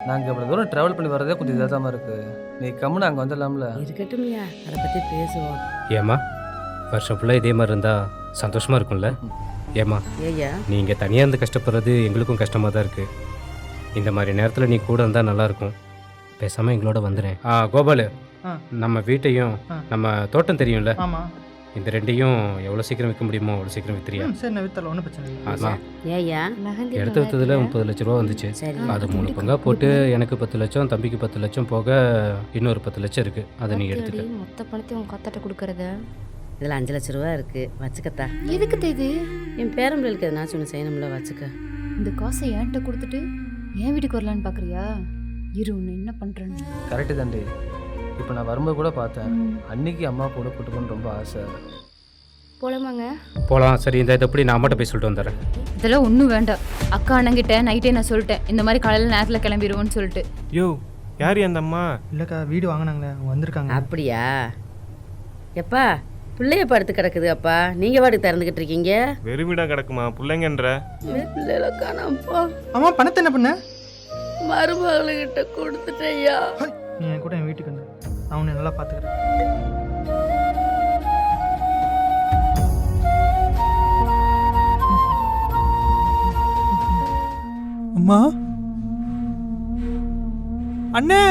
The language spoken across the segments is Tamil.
நாங்கள் இவ்வளோ தூரம் ட்ராவல் பண்ணி வரதே கொஞ்சம் இதாக தான் இருக்குது. நீ கம்முன்னு அங்கே வந்துடலாம்ல. இருக்கட்டும்யா, அதை பற்றி பேசுவோம். ஏம்மா வருஷம் ஃபுல்லாக இதே மாதிரி இருந்தால் சந்தோஷமாக இருக்கும்ல? ஏம்மா ஏய்யா, நீங்கள் தனியாக இருந்து கஷ்டப்படுறது எங்களுக்கும் கஷ்டமாக தான் இருக்குது. இந்த மாதிரி நேரத்தில் நீ கூட இருந்தால் நல்லாயிருக்கும். பேசாமல் எங்களோட வந்துடுறேன். கோபாலு, நம்ம வீட்டையும் நம்ம தோட்டம் தெரியும்ல, இந்த ரெண்டையும் எவ்வளோ சீக்கிரம் விற்க முடியுமோ அவ்வளோ சீக்கிரம் விற்றுறியா? சரி, நான் வித்தல, ஒன்றும் பிரச்சனை இல்லை. அதான் ஏய்யா, எடுத்து விற்றதில் 30 லட்ச ரூபா வந்துச்சு. சரி, அது 3 பங்காக போட்டு எனக்கு 10 லட்சம், தம்பிக்கு 10 லட்சம் போக இன்னொரு 10 லட்சம் இருக்குது. அதை நீ எடுத்துக்க. மொத்த பணத்தை உங்க கத்தாட்ட கொடுக்கறத இதில் 5 லட்ச ரூபா இருக்கு, வச்சுக்கத்தா. எதுக்கு இது? என் பேரம்பிள்ளைக்கு எதனாச்சும் ஒன்று செய்யணும்ல, வச்சுக்க. இந்த காசை என்கிட்ட கொடுத்துட்டு என் வீட்டுக்கு வரலான்னு பாக்குறியா? இரு, உன்னை என்ன பண்றேன்னு. கரெக்டு தாண்டி. இப்போ நான் வரும்போது கூட பார்த்தேன், அன்னைக்கு அம்மா கூட கூட்டு போகணுன்னு ரொம்ப ஆசை. போலாமாங்க? போகலாம். சரி, இந்த இதை எப்படி நான் அம்மாட்ட போய் சொல்லிட்டு வந்துடுறேன். இதெல்லாம் ஒன்றும் வேண்டாம். அக்கா அண்ணங்கிட்ட நைட்டே நான் சொல்லிட்டேன், இந்த மாதிரி காலையில் நேரத்தில் கிளம்பிடுவோன்னு சொல்லிட்டு. யோ, யார் அந்த அம்மா? இல்லைக்கா, வீடு வாங்கினாங்களே, அவங்க வந்திருக்காங்க. அப்படியா? எப்பா, பிள்ளைய படுத்து கிடக்குது அப்பா, நீங்கள் பாட்டுக்கு திறந்துக்கிட்டு இருக்கீங்க. வெறுமிடா கிடக்குமா பிள்ளைங்கன்ற? பிள்ளைல காணாம்ப்பா. அம்மா, பணத்தை என்ன பண்ண? மருமகளுக்கிட்ட கொடுத்துட்டேயா. நீ என் கூட என் வீட்டுக்கு வந்து, நான் உன்னை நல்லா பார்த்துக்கிறேன். அம்மா, அண்ணே,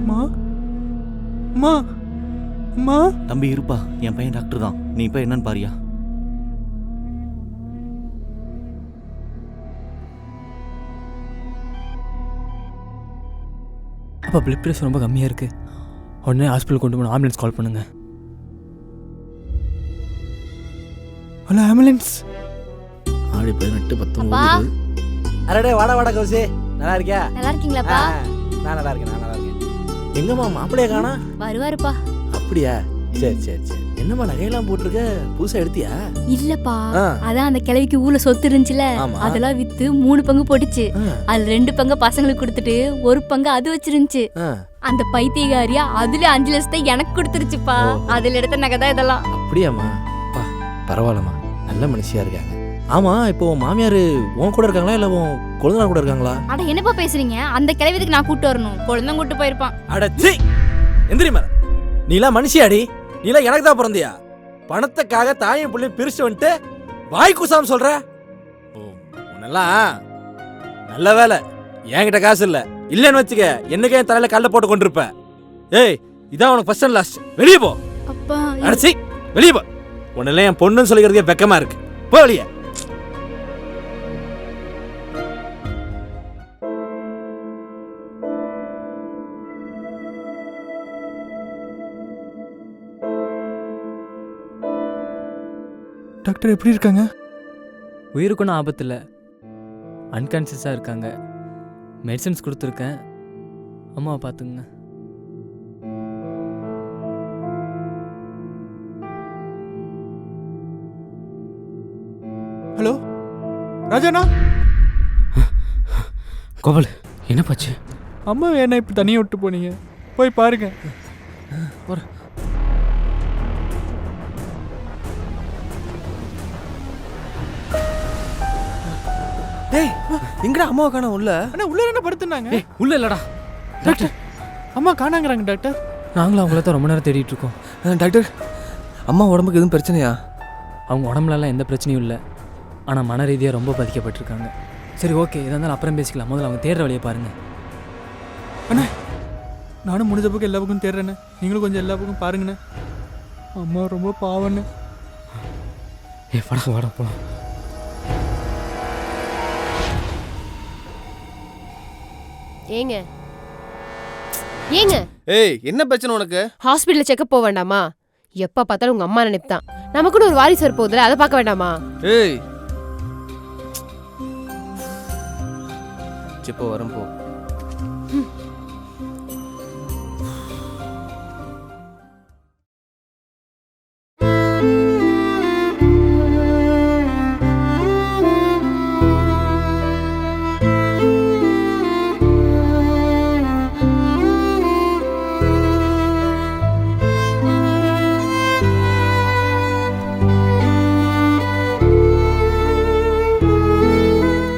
அம்மா, அம்மா, அம்மா. தம்பி இருப்பா, என் பையன் டாக்டர் தான். நீ இப்போ என்னன்னு பாரியா? அப்பா, பிளட் ப்ரெஷர் ரொம்ப கம்மியாக இருக்குது. உடனே ஹாஸ்பிட்டல் கொண்டு போன ஆம்புலன்ஸ் கால் பண்ணுங்க. Hello, ambulance. ஆடி 18 அப்பா. 19. அரடே, வாடா வாடா கௌசி, நல்லா இருக்கியா? நல்லா இருக்கீங்களாப்பா? நான் நல்லா இருக்கேன். எங்கம்மா மாப்பிள்ளைய காணா? வருவாருப்பா. அப்படியா? சரி சரி சரி. என்னம்மா நகையெல்லாம் போட்டிருக்க, புதுசா எடுத்தியா? இல்லப்பா, அதான் அந்த கிழவிக்கு ஊர்ல சொத்து இருந்துச்சுல, அதெல்லாம் வித்து 3 பங்கு போட்டுச்சு. அதுல 2 பங்கு பசங்களுக்கு கொடுத்துட்டு 1 பங்கு அது வச்சிருந்துச்சு. அந்த பைத்தியகாரியா அதுல 5 லட்சத்தை எனக்கு கொடுத்துருச்சுப்பா. அதுல எடுத்த நகை தான் இதெல்லாம். அப்படியாம்மா? பரவாயில்லம்மா, நல்ல மனுஷியா இருக்காங்க. ஆமா, இப்போ உன் மாமியார் உன் கூட இருக்காங்களா இல்ல உன் கொழுந்தனார் கூட இருக்காங்களா? அட என்னப்பா பேசுறீங்க? அந்த கிழவிக்கு நான் கூட்டு வரணும், கொழுந்தன் கூட்டு போயிருப்பான். அடச்சி, எந்திரி மேல. நீலாம் மனுஷியாடி? நீலாம் எனக்கு தான் பிறந்தியா? பணத்துக்காக தாயும் பிள்ளையும் பிரிச்சு வந்துட்டு வாய் கூசாம சொல்ற? உன்னெல்லாம் நல்ல வேலை என்கிட்ட காசு இல்ல. இல்லன்னு வச்சுக்க, என்னக்கே என் தலையில கல்ல போட்டு கொண்டிருப்ப. ஏய், இதான் உனக்கு ஃபர்ஸ்ட் அண்ட் லாஸ்ட். வெளியே போ. அப்பா, அடச்சி, வெளியே போ. உன்னெல்லாம் என் பொண்ணுன்னு சொல்லிக்கிறதுக்கே வெக்கமா இருக்கு. போ வெளியே. டாக்டர் எப்படி இருக்காங்க? உயிருக்கு ஒன்றும் ஆபத்து இல்லை, அன்கான்சியஸாக இருக்காங்க. மெடிசன்ஸ் கொடுத்துருக்கேன், அம்மாவை பார்த்துங்க. ஹலோ ராஜாண்ணா. கோபால், என்ன பாச்சு? அம்மா வேணா இப்படி தனியாக விட்டு போனீங்க, போய் பாருங்க. டேய், எங்கடா அம்மாவை காணோம்? உள்ள அண்ணா, உள்ள என்ன படுத்துனாங்க? உள்ள இல்லடா டாக்டர், அம்மா காணாங்கிறாங்க டாக்டர். நாங்களும் அவங்கள தான் ரொம்ப நேரம் தேடிட்டு இருக்கோம். டாக்டர், அம்மா உடம்புக்கு எதுவும் பிரச்சனையா? அவங்க உடம்புலலாம் எந்த பிரச்சனையும் இல்லை, ஆனால் மன ரீதியாக ரொம்ப பாதிக்கப்பட்டிருக்காங்க. சரி, ஓகே, இதாக இருந்தாலும் அப்புறம் பேசிக்கலாம். முதல்ல அவங்க தேடுற வழியை பாருங்கள். அண்ணா, நானும் முடிஞ்ச பக்கம் எல்லா பக்கம் தேடுறேண்ணே, நீங்களும் கொஞ்சம் எல்லா பக்கம் பாருங்கண்ணே. அம்மா ரொம்ப பாவண்ணே. வாடா போலாம். ஏங்க ஏங்க, ஏய், என்ன பிரச்சனை உனக்கு? ஹாஸ்பிட்டல் செக்கப் போக வேண்டாமா? எப்ப பார்த்தாலும் உங்க அம்மா நினைப்புதான். நமக்குன்னு ஒரு வாரிசு வர போகுதுல, அதை பார்க்க வேண்டாமா? ஏய், இப்போ வரும் போ.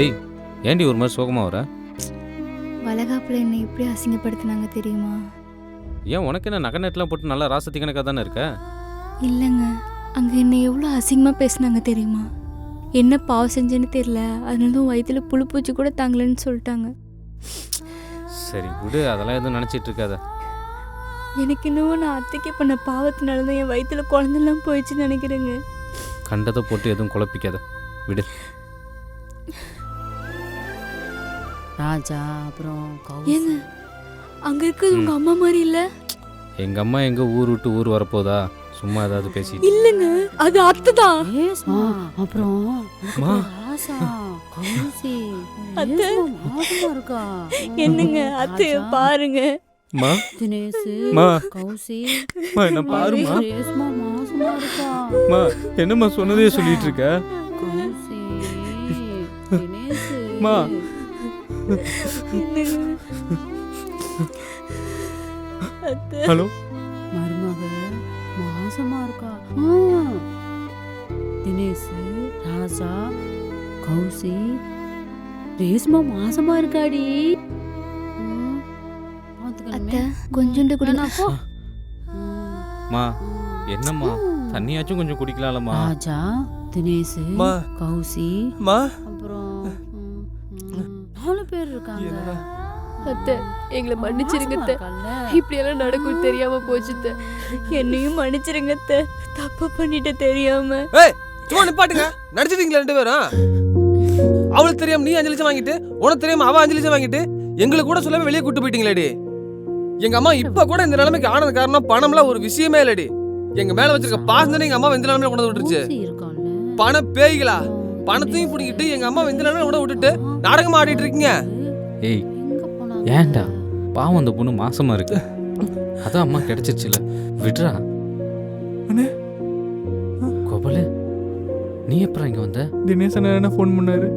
ஏய் ஏண்டி ஒரு மாதிரி சோகமாக வர? வளகாப்புல என்னை எப்படி அசிங்கப்படுத்தினாங்க தெரியுமா? ஏன் உனக்கு என்ன நகை நெட்லாம் போட்டு நல்லா ராசத்தி கணக்காக தானே இருக்க? இல்லைங்க, அங்கே என்னை எவ்வளோ அசிங்கமாக பேசினாங்க தெரியுமா? என்ன பாவம் செஞ்சேன்னு தெரியல, அதனால தான் வயிற்றுல புழு பூச்சி கூட தாங்கலன்னு சொல்லிட்டாங்க. சரி விடு, அதெல்லாம் எதுவும் நினச்சிட்டு இருக்காத. எனக்கு இன்னும் நான் அத்தைக்கு பண்ண பாவத்தினால தான் என் வயிற்றுல குழந்தெல்லாம் போயிடுச்சுன்னு நினைக்கிறேங்க. கண்டதை போட்டு எதுவும் குழப்பிக்காத, விடு. ராஜா அப்புறம் ஏங்க அங்கே இருக்கிறது உங்கள் அம்மா மாதிரி இல்லை? எங்கள் அம்மா எங்கே ஊர் விட்டு ஊர் வரப்போதா? சும்மா ஏதாவது பேசிட்டு. இல்லைங்க, அது அத்தை தான். அப்புறம் அம்மா. ராசா கௌசி அத்தை. மாசமா இருக்கா? என்னங்க அத்தைய பாருங்க. மா தினேஷ் மா கௌசி மா என்ன பாருமா. ரேஸ்மா மாசமா இருக்கா? மா என்னம்மா சொன்னதே சொல்லிட்டு இருக்க? கௌசி தினேஷ் மா. ஹலோ மருமக மாசமா இருக்கா? தினேஷ் ராஜா கௌசி ரேஸ்மா மாசமா இருக்காடி. அத்தை கொஞ்சோண்டு கூட மா என்னம்மா தண்ணியாச்சும் கொஞ்சம் குடிக்கலாம்மா. ராஜா தினேஷ் மா. கௌசி மா அப்புறம் 4 பேர் இருக்காங்க. அத்தை எங்களை மன்னிச்சிருங்க அத்தை. இப்படியெல்லாம் நடக்கும் தெரியாம போச்சு அத்தை. என்னையும் மன்னிச்சிருங்க அத்தை, தப்பு பண்ணிட்ட தெரியாம. ஏய் சும்மா நிப்பாட்டுங்க. நடிச்சிட்டீங்களா 2 பேரும்? அவளுக்கு தெரியாம நீ 5 லட்சம் வாங்கிட்டு, உனக்கு தெரியாம அவ 5 லட்சம் வாங்கிட்டு எங்களுக்கு கூட சொல்லாம வெளியே கூட்டு போயிட்டீங்களேடி. எங்க அம்மா இப்ப கூட இந்த நிலைமைக்கு ஆனது காரணம் பணம்லாம் ஒரு விஷயமே இல்லடி. எங்க மேல வச்சிருக்க பாசம் தானே எங்க அம்மா இந்த நிலைமையில கொண்டு விட்டுருச்சு. பண பேய்களா? பணத்தையும் பிடிக்கிட்டு எங்க அம்மா இந்த நிலைமையில கொண்டு விட்டுட்டு நாடகமா ஆடிட்டு இருக்கீங்க. ஏய் ஏன்டா பாவம், அந்த பொண்ணு மாசமா இருக்கு. அதான் அம்மா கிடைச்சிருச்சுல, விடுறா. அண்ணே. கோபாலு நீ எப்பறம் இங்க வந்த? தினேஷ் அண்ணா ஃபோன் பண்ணாரு.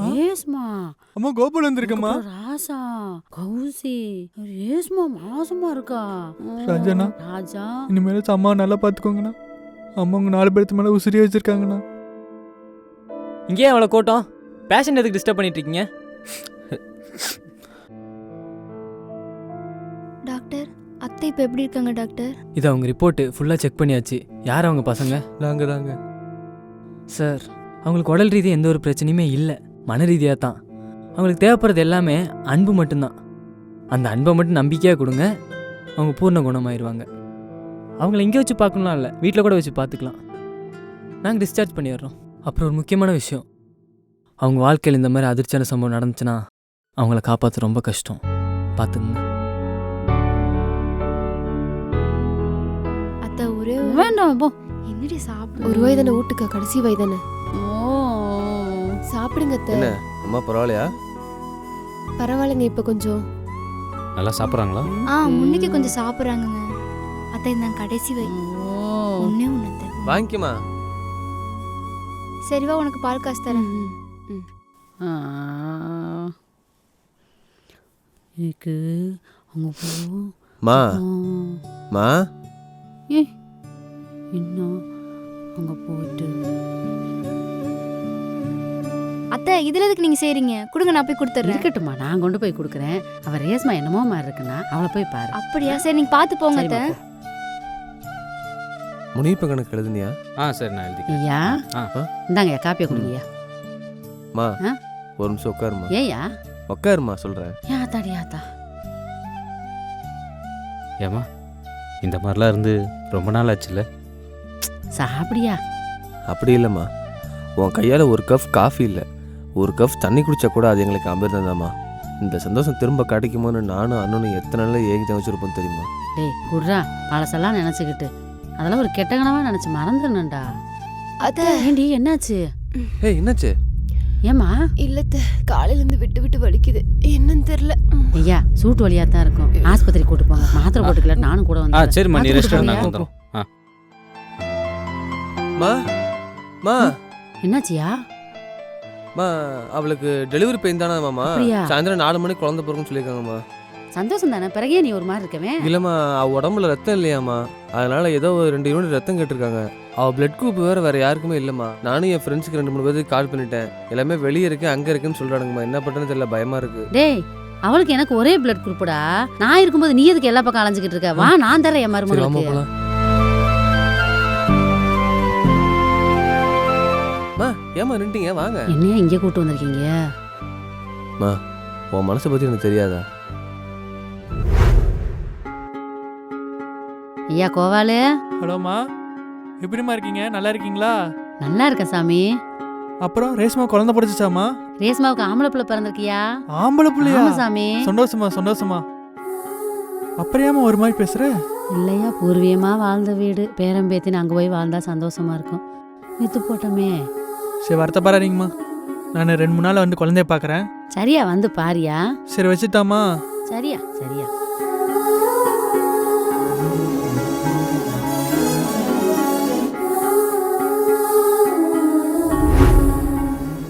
ரேஸ்மா அம்மா கோபால் வந்திருக்கம்மா. ராசா கௌசி ரேஸ்மா மாசமா இருக்கா? ராஜாண்ணா. ராஜா இனிமேல் அம்மா நல்லா பார்த்துக்கோங்கண்ணா. அம்மா உங்க 4 பேருக்கு மேலே உசிரியா வச்சிருக்காங்கண்ணா. இங்கேயே அவ்வளோ கூட்டம், பேஷண்ட் எதுக்கு டிஸ்டர்ப் பண்ணிட்டு இருக்கீங்க? டாக்டர், அத்தை இப்போ எப்படி இருக்காங்க டாக்டர்? இது அவங்க ரிப்போர்ட்டு ஃபுல்லாக செக் பண்ணியாச்சு. யார் அவங்க பசங்க? நாங்க தாங்க சார், அவங்களுக்கு உடல் ரீதியாக எந்த ஒரு பிரச்சனையுமே இல்லை, மன ரீதியாக தான். அவங்களுக்கு தேவைப்படுறது எல்லாமே அன்பு மட்டும்தான். அந்த அன்பை மட்டும் நம்பிக்கையாக கொடுங்க, அவங்க பூர்ண குணமாயிருவாங்க. அவங்கள இங்கே வச்சு பார்க்கணும்லாம் இல்லை, வீட்டில் கூட வச்சு பார்த்துக்கலாம். நாங்கள் டிஸ்சார்ஜ் பண்ணிடுறோம். அப்புறம் ஒரு முக்கியமான விஷயம், அவங்க வாழ்க்கையில் இந்த மாதிரி அதிர்ச்சியான சம்பவம் நடந்துச்சுன்னா அவங்கள காப்பாற்ற ரொம்ப கஷ்டம், பார்த்துங்க. அத்தை ஒரே வேண்டாம் போ. என்னடி சாப்பிடு. ஒரு வாய் தானே ஊட்டுக்கா, கடைசி வாய் தானே. ஓ சாப்பிடுங்க அத்தை. என்ன அம்மா பரவாயில்லையா? பரவாயில்லைங்க இப்ப கொஞ்சம். நல்லா சாப்பிட்றாங்களா? முன்னைக்கு கொஞ்சம் சாப்பிட்றாங்கங்க. அத்தை இந்த கடைசி வை. ஒன்னே ஒன்று அத்தை. வாங்கிக்கமா. சரிவா, உனக்கு பால் காசு தரேன். எனக்கு அங்கே போ. மா மா இன்னும் அங்கே போயிட்டு அத்தை இதுல எதுக்கு நீங்க செய்றீங்க? கொடுங்க, நான் போய் கொடுத்துறேன். இருக்கட்டும்மா, நான் கொண்டு போய் கொடுக்குறேன். அவ ரேஸ்மா என்னமோ மாதிரி இருக்குன்னா அவளை போய் பாரு. அப்படியா? சரி, நீங்க பார்த்து போங்க அத்தை. முனிப்பு கணக்கு எழுதுனியா? சரி நான் எழுதிக்கிறேன். ஐயா இந்தாங்க காப்பியை கொடுங்கய்யா. மா ஒரு நிமிஷம் உட்காருமா. ஏயா உட்காருமா சொல்றேன். யாத்தாடி யாத்தா. ஏமா இந்த மாதிரிலாம் இருந்து ரொம்ப நாள் ஆச்சுல்ல? சாப்பிடியா? அப்படி இல்லைம்மா, உன் கையால் ஒரு கப் காஃபி இல்லை, ஒரு கப் தண்ணி குடிச்சா கூட அது எங்களுக்கு அமிர்தம்தாம்மா. இந்த சந்தோஷம் திரும்ப கிடைக்குமோன்னு நானும் அண்ணனும் எத்தனை நாளில் ஏகி தவிச்சிருப்போம் தெரியுமா? டேய் குட்ரா, பழசெல்லாம் நினச்சிக்கிட்டு அதெல்லாம் ஒரு கெட்ட கனவா நினச்சி மறந்துடணும்டா. அத்தை ஏண்டி என்னாச்சு? ஏய் என்னாச்சு? ஏம்மா? இல்லத்த, காலையில இருந்து விட்டு விட்டு வலிக்குது, என்னன்னு தெரியல. ஐயா சூட்டு வழியா தான் இருக்கும், ஆஸ்பத்திரி கூட்டு போங்க. மாத்திரை போட்டுக்கல, நானும் கூட வந்து. சரிம்மா, நீ ரெஸ்ட் எடுங்க, நான் வந்துடுறோம். மா மா என்னாச்சியா? மா அவளுக்கு டெலிவரி பெயின் தானே மாமா? அப்படியா? சாயந்தரம் 4 மணிக்கு குழந்தை பிறகுன்னு சொல்லியிருக்காங்கம்மா. சந்தோஷம் தானே, பிறகே நீ ஒரு மாதிரி இருக்கவே. இல்லம்மா, அவ உடம்புல ரத்தம் இல்லையாம்மா, அதனால ஏதோ ஒரு 2 யூனிட் ரத்தம் கேட்டிருக்காங்க. அவ பிளட் குரூப் வேற யாருக்குமே இல்லம்மா. நானும் என் ஃப்ரெண்ட்ஸுக்கு 2-3 பேருக்கு கால் பண்ணிட்டேன். எல்லாமே வெளியே இருக்கு, அங்க இருக்குன்னு சொல்றானுங்கம்மா. என்ன பண்றதுன்னு தெரியல, பயமா இருக்கு. டேய், அவளுக்கு எனக்கு ஒரே பிளட் குரூப்புடா. நான் இருக்கும்போது நீ எதுக்கு எல்லா பக்கம் அலைஞ்சிக்கிட்டு இருக்க? வா, நான் தரேன் என் மருமகளுக்கு. ஏமா நின்ட்டீங்க, வாங்க. என்னையா இங்கே கூட்டு வந்திருக்கீங்க? உன் மனசை பத்தி எனக்கு தெரியாதா? ஐயா கோவாலு. ஹலோம்மா, எப்படிம்மா இருக்கீங்க? நல்லா இருக்கீங்களா? நல்லா இருக்கேன் சாமி. அப்புறம் ரேஷ்மா குழந்தை பிடிச்சிச்சாமா? ரேஷ்மாவுக்கு ஆம்பளை பிள்ளை பிறந்திருக்கியா? ஆம்பளை பிள்ளையா? ஆமா சாமி. சந்தோஷமா சந்தோஷமா. அப்புறம் ஒரு மாதிரி பேசுற? இல்லையா, பூர்வீகமா வாழ்ந்த வீடு, பேரம்பேத்தின்னு அங்கே போய் வாழ்ந்தா சந்தோஷமா இருக்கும். வித்து போட்டோமே. சரி, வருத்தப்படாதீங்கம்மா. நான் 2-3 நாள் வந்து குழந்தைய பார்க்குறேன். சரியா, வந்து பாரியா. சரி, வச்சுட்டாமா? சரியா சரியா.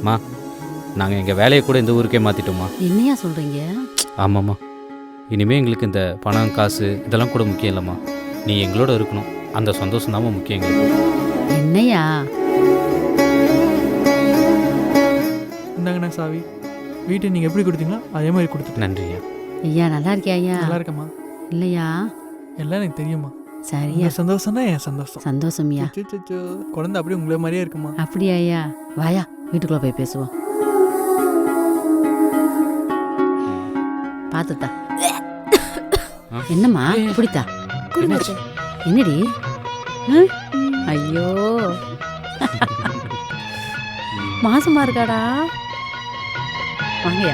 மா, நாங்கள் எங்கள் வேலையை கூட இந்த ஊருக்கே மாற்றிட்டோம்மா. என்னையா சொல்றீங்க? ஆமாம்மா, இனிமேல் எங்களுக்கு இந்த பணம் காசு இதெல்லாம் கூட முக்கியம் இல்லைம்மா. நீ எங்களோட இருக்கணும், அந்த சந்தோஷம் தாம்மா முக்கியம் எங்களுக்கு. என்னையா? இந்தாங்கண்ணா சாவி. வீட்டை நீங்கள் எப்படி கொடுத்தீங்களோ அதே மாதிரி கொடுத்துட்டேன். நன்றியா. ஐயா நல்லா இருக்கியா ஐயா? நல்லா இருக்கம்மா. இல்லையா? எல்லாம் எனக்கு தெரியுமா. சரியா. என் சந்தோஷம் தான் என் சந்தோஷம். சந்தோஷம்யா. அச்சச்சோ, குழந்தை அப்படியே உங்களை மாதிரியே இருக்குமா. அப்படியா ஐயா? வாயா, வீட்டுக்குள்ள போய் பேசுவோம். பாத்துத்தா. என்னம்மா குடித்தா? என்னடி? ஐயோ, மாசமா இருக்காடா. வாங்கயா.